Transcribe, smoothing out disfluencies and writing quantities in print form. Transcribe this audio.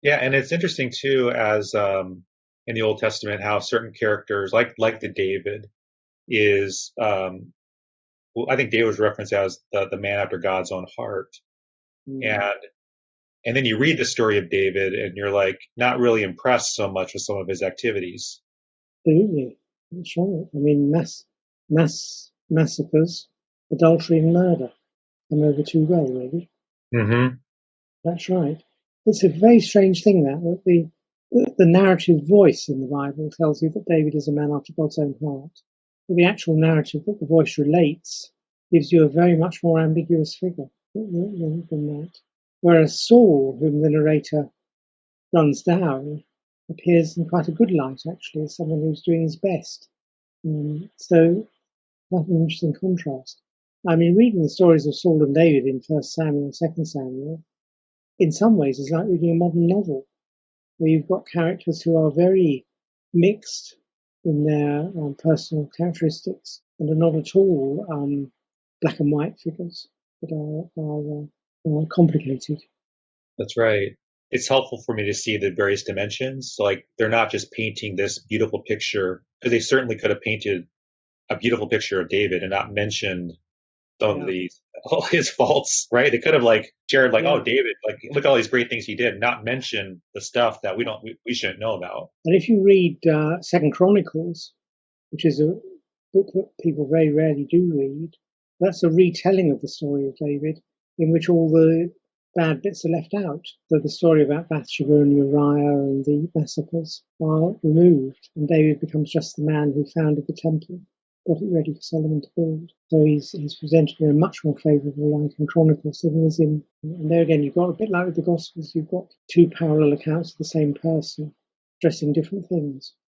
Yeah, and it's interesting too, as in the Old Testament, how certain characters, like the David, is well, I think David was referenced as the man after God's own heart, Mm, and and then you read the story of David, and you're like not really impressed so much with some of his activities. absolutely. That's right. I mean, massacres, adultery and murder come over too well, really. Hmm. That's right. It's a very strange thing that the narrative voice in the Bible tells you that David is a man after God's own heart, but the actual narrative that the voice relates gives you a very much more ambiguous figure than that. Whereas Saul, whom the narrator runs down, appears in quite a good light actually as someone who's doing his best. So that's an interesting contrast. I mean, reading the stories of Saul and David in First Samuel and Second Samuel in some ways is like reading a modern novel where you've got characters who are very mixed in their personal characteristics and are not at all black and white figures, but are complicated. That's right. It's helpful for me to see the various dimensions. So, like, they're not just painting this beautiful picture, because they certainly could have painted a beautiful picture of David and not mentioned some of Yeah, these all his faults, right? They could have like shared like, oh, yeah. David, like look at all these great things he did, not mention the stuff that we shouldn't know about. And if you read Second Chronicles, which is a book that people very rarely do read, that's a retelling of the story of David, in which all the bad bits are left out. So the story about Bathsheba and Uriah and the massacres are removed, and David becomes just the man who founded the temple, got it ready for Solomon to build. So he's presented in a much more favourable light in Chronicles than he is in. And there again, you've got a bit like with the Gospels, you've got two parallel accounts of the same person addressing different things.